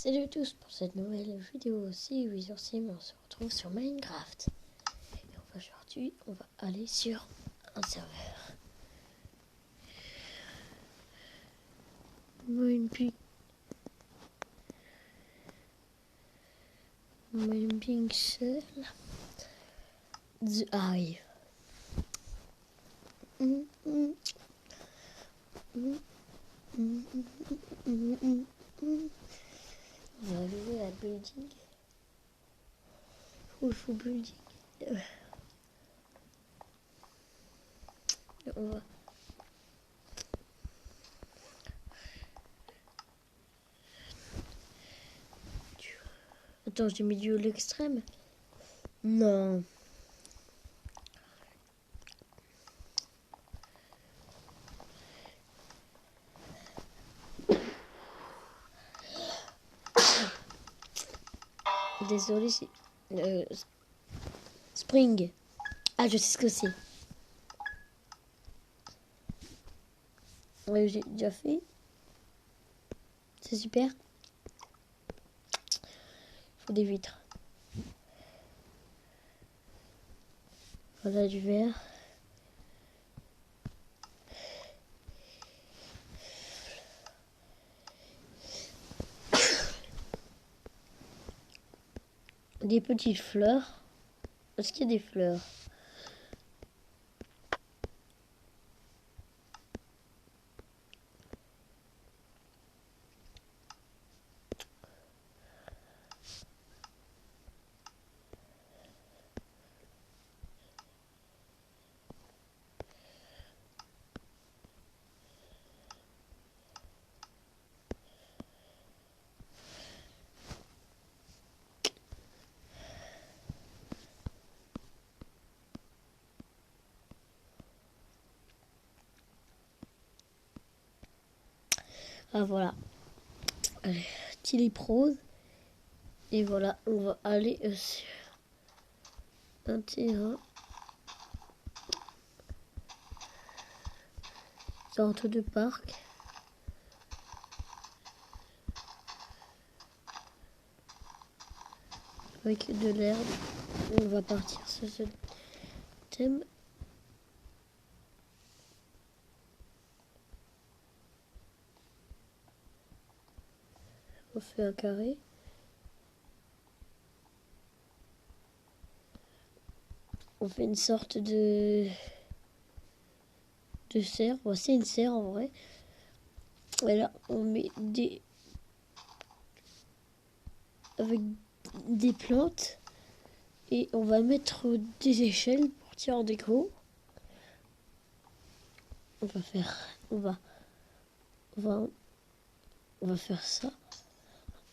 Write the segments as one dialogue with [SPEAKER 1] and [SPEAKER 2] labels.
[SPEAKER 1] Salut à tous pour cette nouvelle vidéo aussi. Oui, sur Sim, on se retrouve sur Minecraft. Et aujourd'hui, on va aller sur un serveur. Moonpixel The Hive. On va aller à building. Il faut building. On va. Attends, j'ai mis du l'extrême. Non. Désolé, c'est Spring. Ah, je sais ce que c'est. Ouais, j'ai déjà fait. C'est super. Il faut des vitres. Voilà du verre. Des petites fleurs. Est-ce qu'il y a des fleurs? Ah voilà. Allez, Tillyprose. Et voilà, on va aller sur un terrain. Sorte de parc. Avec de l'herbe. On va partir sur ce thème. On fait un carré. On fait une sorte de serre. Voici une serre en vrai. Et là, on met des... avec des plantes. Et on va mettre des échelles pour tirer en déco. On va faire... On va faire ça.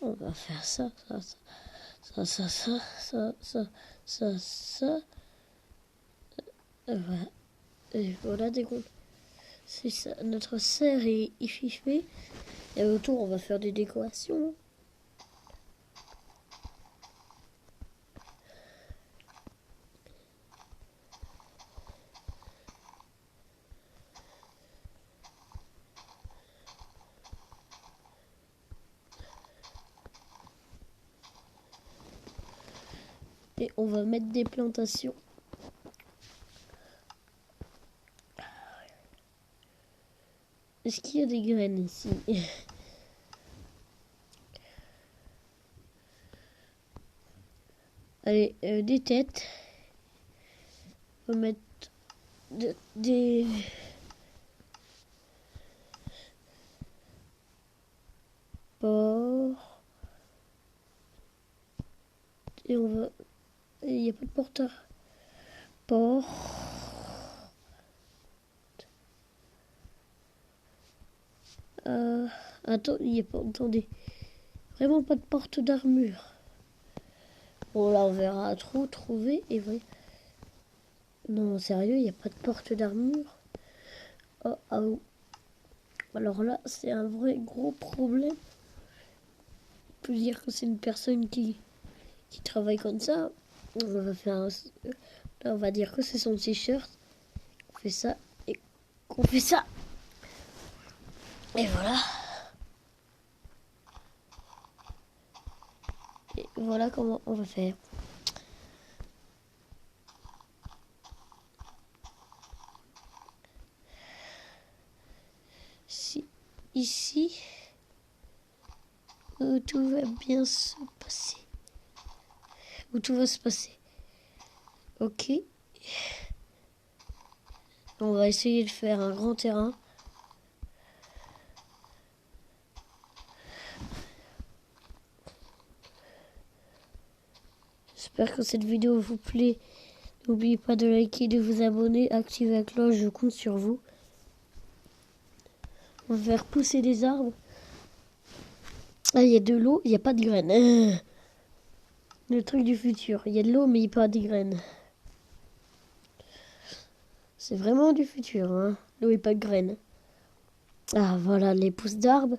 [SPEAKER 1] On va faire ça, ça. Et voilà des gros. C'est ça, notre serre est fichée. Et autour, on va faire des décorations. Et on va mettre des plantations. Est-ce qu'il y a des graines ici? Allez, des têtes. On va mettre des... porcs. Et on va... Il n'y a pas de porteur. Porc. Attends, il n'y a pas... Attendez. Vraiment pas de porte d'armure. Bon, là, on verra trouver. Et vrai. Non, sérieux, il n'y a pas de porte d'armure. Oh. Alors là, c'est un vrai gros problème. On peut dire que c'est une personne qui travaille comme ça. On va faire là, on va dire que c'est son t-shirt. On fait ça et qu'on fait ça. Et voilà. voilà comment on va faire. Si, ici, où tout va bien se passer. Où tout va se passer. Ok. On va essayer de faire un grand terrain. J'espère que cette vidéo vous plaît. N'oubliez pas de liker, de vous abonner, activer la cloche, je compte sur vous. On va faire pousser des arbres. Ah, il y a de l'eau, il n'y a pas de graines. Le truc du futur. Il y a de l'eau, mais il n'y a pas de graines. C'est vraiment du futur, hein. L'eau et pas de graines. Ah, voilà les pousses d'arbres.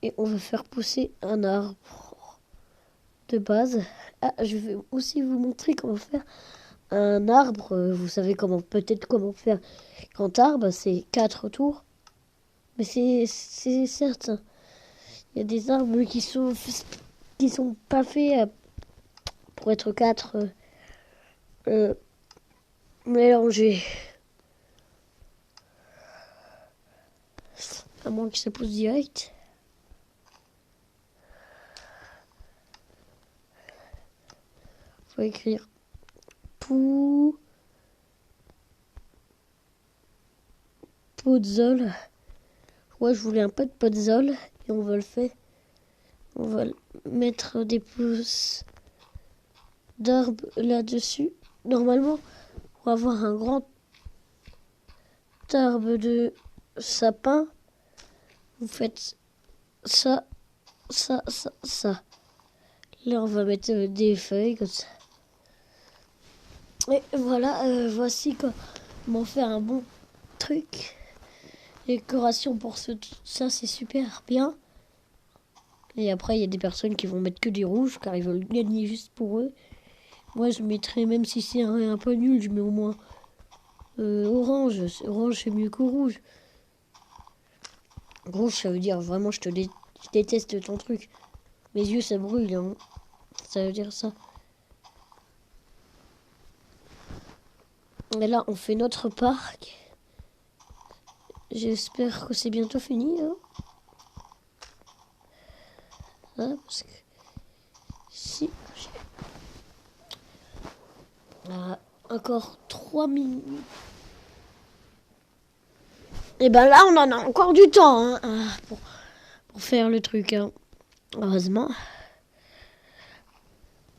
[SPEAKER 1] Et on va faire pousser un arbre de base. Ah, je vais aussi vous montrer comment faire un arbre. Vous savez peut-être comment faire grand arbre. C'est 4 tours. Mais c'est certain. Il y a des arbres qui sont pas faits pour être 4 mélangés. À moins que ça pousse direct. Faut écrire Podzol. Ouais, je voulais un peu de Podzol. Et on va le faire. On va mettre des pousses d'arbres là-dessus. Normalement, pour avoir un grand arbre de sapin, vous faites ça, ça, ça, ça. Là, on va mettre des feuilles comme ça. Et voilà, voici comment faire un bon truc. Décoration pour ça, c'est super bien. Et après, il y a des personnes qui vont mettre que des rouges car ils veulent gagner juste pour eux. Moi, je mettrais, même si c'est un peu nul, je mets au moins orange. Orange, c'est mieux que rouge. Rouge, ça veut dire vraiment, je déteste ton truc. Mes yeux, ça brûle, hein. Ça veut dire ça. Et là, on fait notre parc. J'espère que c'est bientôt fini, hein. Hein, parce que si encore 3 minutes. Et ben là, on en a encore du temps, hein, pour faire le truc, hein. Heureusement.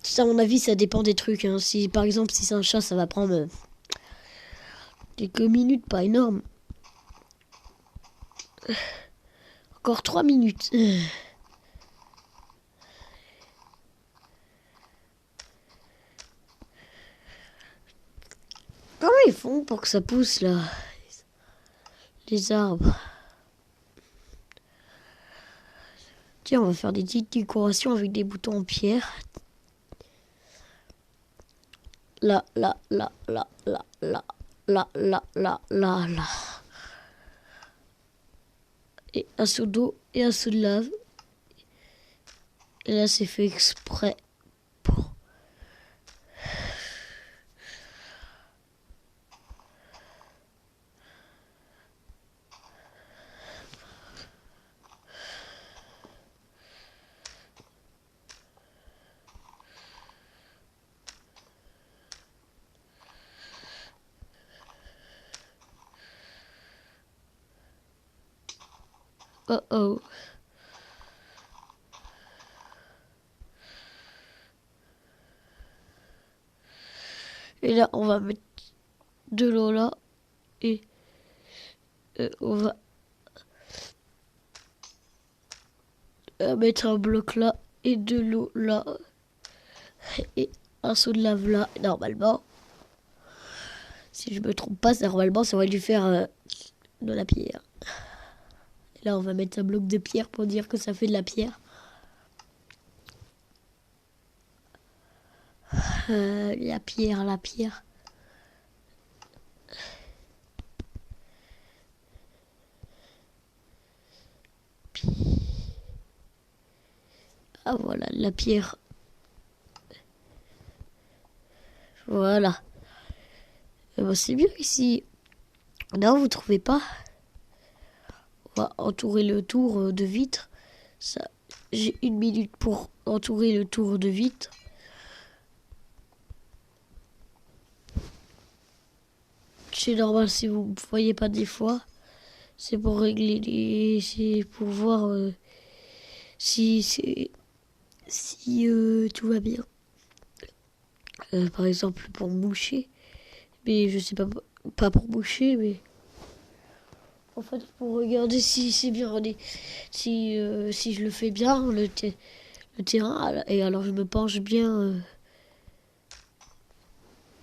[SPEAKER 1] Ça, à mon avis, ça dépend des trucs, hein. Si, par exemple, si c'est un chat, ça va prendre quelques minutes, pas énorme. Encore 3 minutes. Comment ils font pour que ça pousse, là, les arbres? Tiens, on va faire des petites décorations avec des boutons en pierre. Là, là, là, là, là, là, là, là, là, là, là. Et un seau d'eau et un seau de lave. Et là, c'est fait exprès pour... Oh oh. Et là, on va mettre de l'eau là. Et on va mettre un bloc là. Et de l'eau là. Et un seau de lave là. Normalement. Si je me trompe pas, normalement, ça aurait dû faire de la pierre. Et là, on va mettre un bloc de pierre pour dire que ça fait de la pierre. La pierre, la pierre. Ah voilà, la pierre. Voilà. Bon, c'est bien ici. Non, vous trouvez pas? On va entourer le tour de vitre. Ça, j'ai 1 minute pour entourer le tour de vitre. C'est normal si vous ne voyez pas des fois. C'est pour régler les... C'est pour voir si tout va bien. Par exemple pour moucher. Mais je sais pas pour moucher, mais... En fait, pour regarder si c'est bien, si je le fais bien, le terrain, et alors je me penche bien.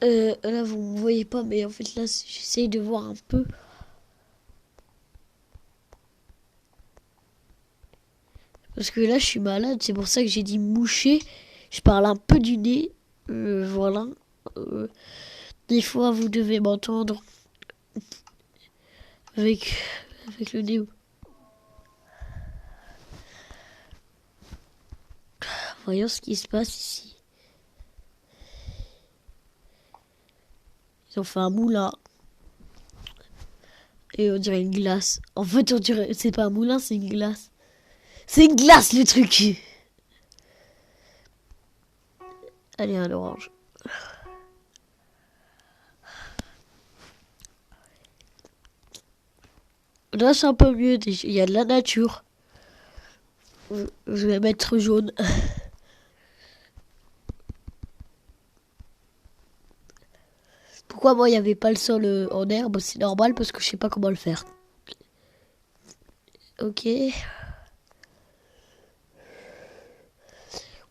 [SPEAKER 1] Là, vous ne me voyez pas, mais en fait, là, j'essaye de voir un peu. Parce que là, je suis malade, c'est pour ça que j'ai dit moucher. Je parle un peu du nez, voilà. Des fois, vous devez m'entendre avec le nez. Voyons ce qui se passe ici. Ils ont fait un moulin. Et on dirait une glace. En fait, on dirait... C'est pas un moulin, c'est une glace. C'est une glace, le truc. Allez, un orange. Là, c'est un peu mieux. Il y a de la nature. Je vais mettre jaune. Pourquoi moi il n'y avait pas le sol en herbe? C'est normal parce que je sais pas comment le faire. Ok.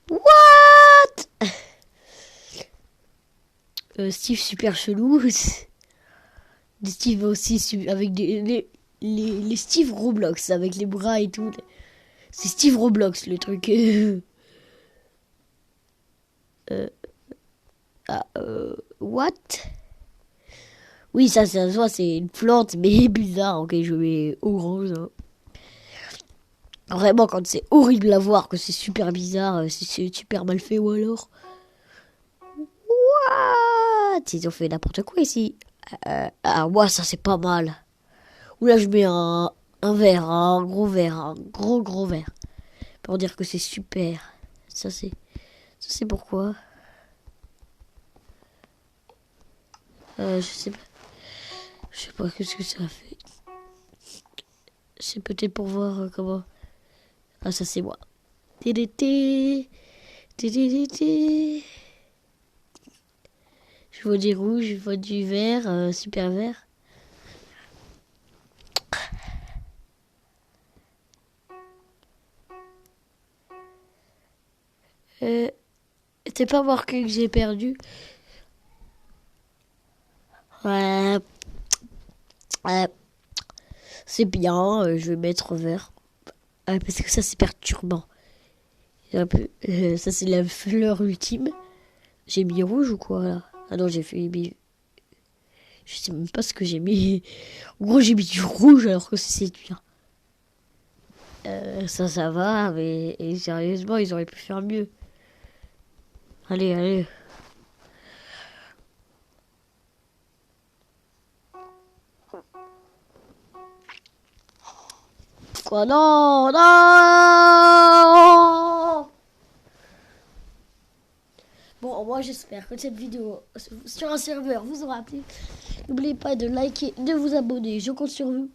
[SPEAKER 1] What? Steve super chelou. Steve aussi avec les Steve Roblox avec les bras et tout. C'est Steve Roblox le truc. What? Oui, ça se voit, c'est une plante, mais bizarre. Ok, je mets orange. Hein. Vraiment, quand c'est horrible à voir, que c'est super bizarre, c'est super mal fait, ou alors... What? Ils ont fait n'importe quoi ici. Ouais, ça c'est pas mal. Ou là, je mets un verre, un gros verre, un gros verre. Pour dire que c'est super. Ça c'est pourquoi. Je sais pas. Je sais pas qu'est-ce que ça a fait. C'est peut-être pour voir comment... Ah, ça c'est moi. Je vois du rouge, je vois du vert, super vert. C'est pas marqué que j'ai perdu. Ouais. C'est bien, je vais mettre vert. Parce que ça c'est perturbant. Ça c'est la fleur ultime. J'ai mis rouge ou quoi là? Ah non, j'ai fait... Je sais même pas ce que j'ai mis. En gros, j'ai mis du rouge alors que c'est bien. Ça va, mais et sérieusement, ils auraient pu faire mieux. Allez. Quoi? Non! Bon, moi j'espère que cette vidéo sur un serveur vous aura plu. N'oubliez pas de liker, de vous abonner. Je compte sur vous.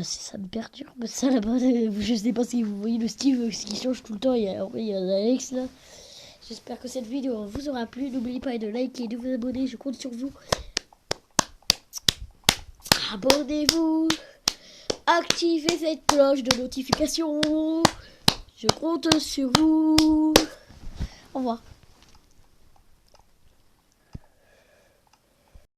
[SPEAKER 1] Ça me perturbe ça là-bas. Je sais pas si vous voyez le Steve qui change tout le temps. Il y a Alex là. J'espère que cette vidéo vous aura plu. N'oubliez pas de liker, de vous abonner. Je compte sur vous. Abonnez-vous. Activez cette cloche de notification. Je compte sur vous. Au revoir.